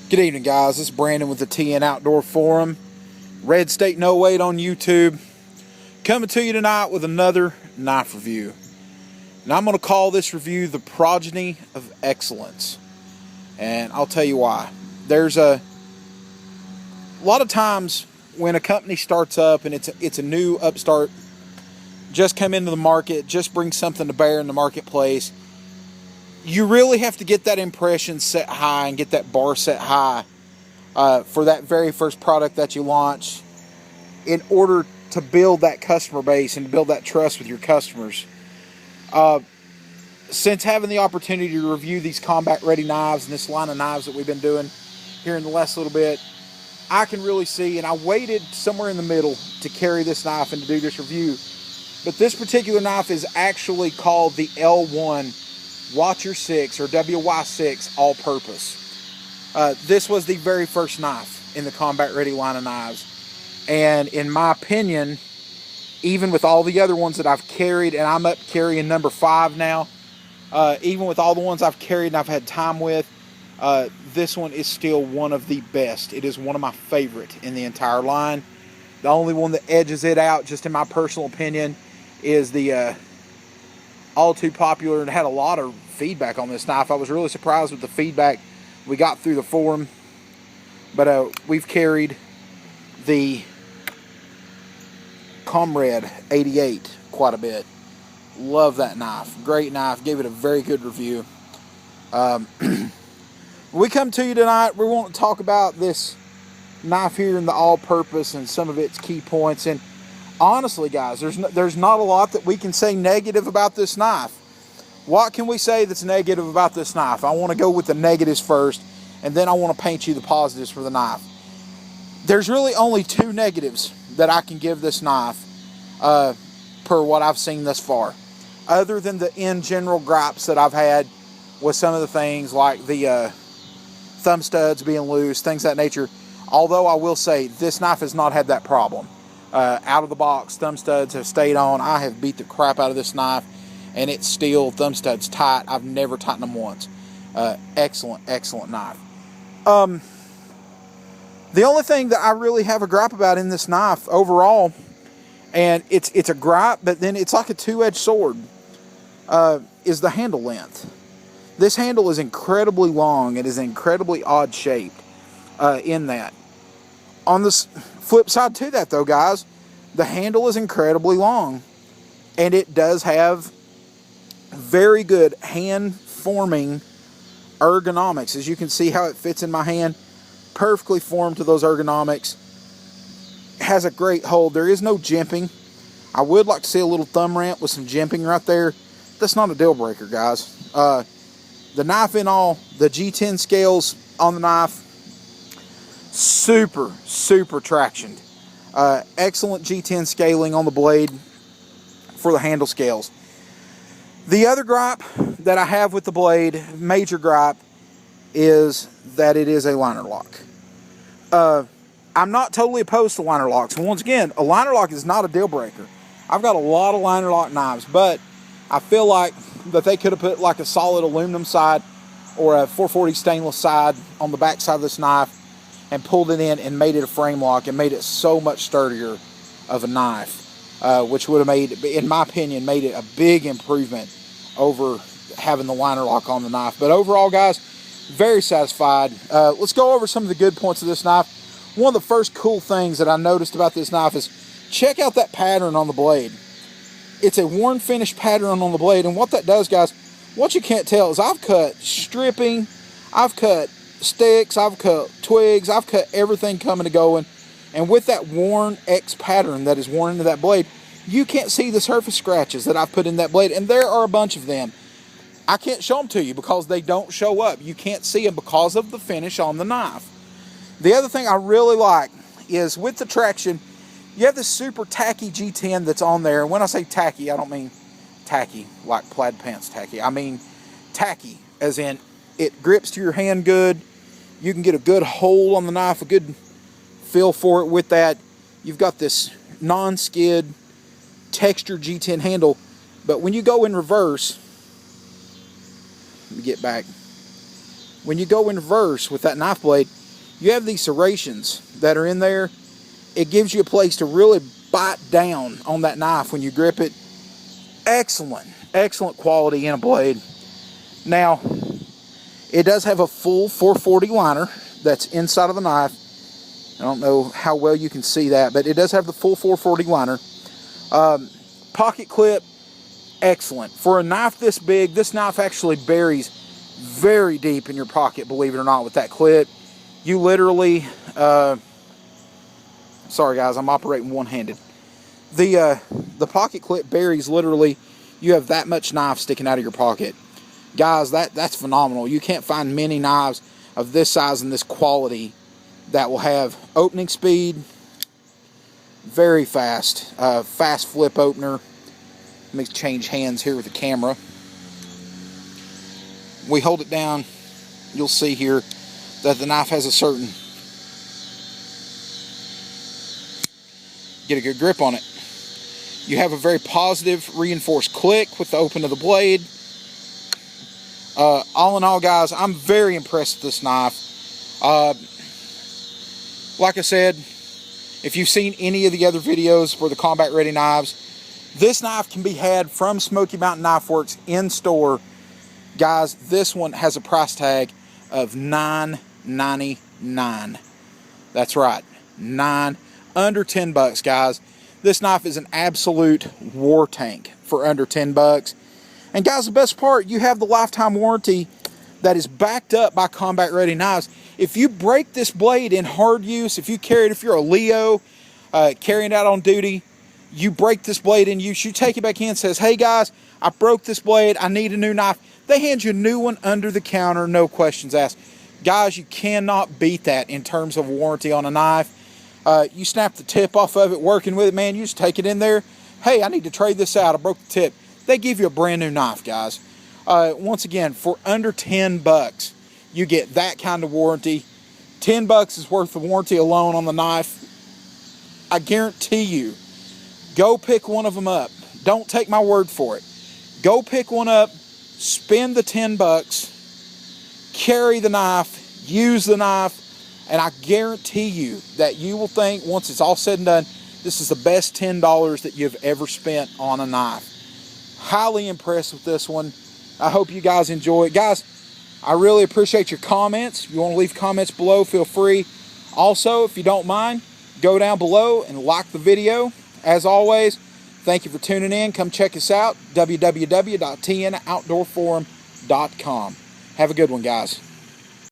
Good evening, guys. This is Brandon with the TN Outdoor Forum. Red State No Weight on YouTube. Coming to you tonight with another knife review. And I'm going to call this review the Progeny of Excellence. And I'll tell you why. There's a lot of times when a company starts up and it's a new upstart, just come into the market, just bring something to bear in the marketplace, you really have to get that impression set high and get that bar set high for that very first product that you launch in order to build that customer base and to build that trust with your customers. Since having the opportunity to review these combat ready knives and this line of knives that we've been doing here in the last little bit, I can really see, and I waited somewhere in the middle to carry this knife and to do this review, but this particular knife is actually called the L1 Watcher 6 or WY6 all-purpose. This was the very first knife in the combat ready line of knives, and in my opinion, even with all the other ones that I've carried, and I'm up carrying number 5 now, even with all the ones I've carried and I've had time with, this one is still one of the best. It is one of my favorite in the entire line. The only one that edges it out, just in my personal opinion, is the all too popular, and had a lot of feedback on this knife. I was really surprised with the feedback we got through the forum. But we've carried the Comrade 88 quite a bit. Love that knife. Great knife. Gave it a very good review. We come to you tonight, we want to talk about this knife here in the all-purpose and some of its key points. And honestly, guys, there's not a lot that we can say negative about this knife. What can we say that's negative about this knife? I want to go with the negatives first, and then I want to paint you the positives for the knife. There's really only 2 negatives that I can give this knife per what I've seen thus far, other than the in general gripes that I've had with some of the things like the thumb studs being loose, things of that nature. Although I will say this knife has not had that problem. Out of the box, thumb studs have stayed on. I have beat the crap out of this knife, and it's still thumb studs tight. I've never tightened them once. Excellent knife. The only thing that I really have a gripe about in this knife overall, and it's a gripe, but then it's like a two-edged sword, is the handle length. This handle is incredibly long. It is incredibly odd shaped in that. On the flip side to that, though, guys, the handle is incredibly long, and it does have very good hand-forming ergonomics. As you can see how it fits in my hand, perfectly formed to those ergonomics. Has a great hold. There is no jimping. I would like to see a little thumb ramp with some jimping right there. That's not a deal breaker, guys. The knife in all, the G10 scales on the knife, super tractioned. Excellent G10 scaling on the blade for the handle scales. The other gripe that I have with the blade, major gripe, is that it is a liner lock. I'm not totally opposed to liner locks. And once again, a liner lock is not a deal breaker. I've got a lot of liner lock knives, but I feel like that they could have put like a solid aluminum side or a 440 stainless side on the back side of this knife and pulled it in and made it a frame lock and made it so much sturdier of a knife, which would have made, in my opinion, made it a big improvement over having the liner lock on the knife. But overall, guys, very satisfied. Let's go over some of the good points of this knife. One of the first cool things that I noticed about this knife is check out that pattern on the blade. It's a worn finish pattern on the blade, and what that does, guys, what you can't tell is I've cut stripping, I've cut sticks, I've cut twigs, I've cut everything coming and going, and with that worn X pattern that is worn into that blade, you can't see the surface scratches that I've put in that blade, and there are a bunch of them. I can't show them to you because they don't show up. You can't see them because of the finish on the knife. The other thing I really like is with the traction, you have this super tacky G10 that's on there. And when I say tacky, I don't mean tacky like plaid pants tacky. I mean tacky as in it grips to your hand good. You can get a good hold on the knife, a good feel for it with that. You've got this non-skid textured G10 handle, but when you go in reverse, let me get back. when you go in reverse with that knife blade, you have these serrations that are in there. It gives you a place to really bite down on that knife when you grip it. Excellent quality in a blade. Now, it does have a full 440 liner that's inside of the knife. I don't know how well you can see that, but it does have the full 440 liner. Pocket clip, excellent. For a knife this big, this knife actually buries very deep in your pocket, believe it or not, with that clip. You literally, sorry guys, I'm operating one-handed. The pocket clip buries literally, you have that much knife sticking out of your pocket. Guys, that's phenomenal. You can't find many knives of this size and this quality that will have opening speed, very fast, fast flip opener. Let me change hands here with the camera. We hold it down, you'll see here that the knife has a certain, get a good grip on it. You have a very positive reinforced click with the open of the blade. All in all, guys, I'm very impressed with this knife. Like I said, if you've seen any of the other videos for the combat ready knives, this knife can be had from Smoky Mountain Knife Works in store. Guys, this one has a price tag of $9.99. That's right, under 10 bucks, guys. This knife is an absolute war tank for under 10 bucks. And guys, the best part, you have the lifetime warranty that is backed up by combat ready knives. If you break this blade in hard use, if you carry it, if you're a Leo carrying it out on duty, you break this blade in use, you take it back in and says, hey guys, I broke this blade, I need a new knife. They hand you a new one under the counter, no questions asked. Guys, you cannot beat that in terms of warranty on a knife. You snap the tip off of it, working with it, man, you just take it in there. Hey, I need to trade this out, I broke the tip. They give you a brand new knife, guys. Once again, for under 10 bucks, you get that kind of warranty. 10 bucks is worth the warranty alone on the knife. I guarantee you, go pick one of them up. Don't take my word for it. Go pick one up, spend the 10 bucks, carry the knife, use the knife, and I guarantee you that you will think, once it's all said and done, this is the best $10 that you've ever spent on a knife. Highly impressed with this one. I hope you guys enjoy it. Guys, I really appreciate your comments. If you want to leave comments below, feel free. Also, if you don't mind, go down below and like the video. As always, thank you for tuning in. Come check us out, www.tnoutdoorforum.com. Have a good one, guys.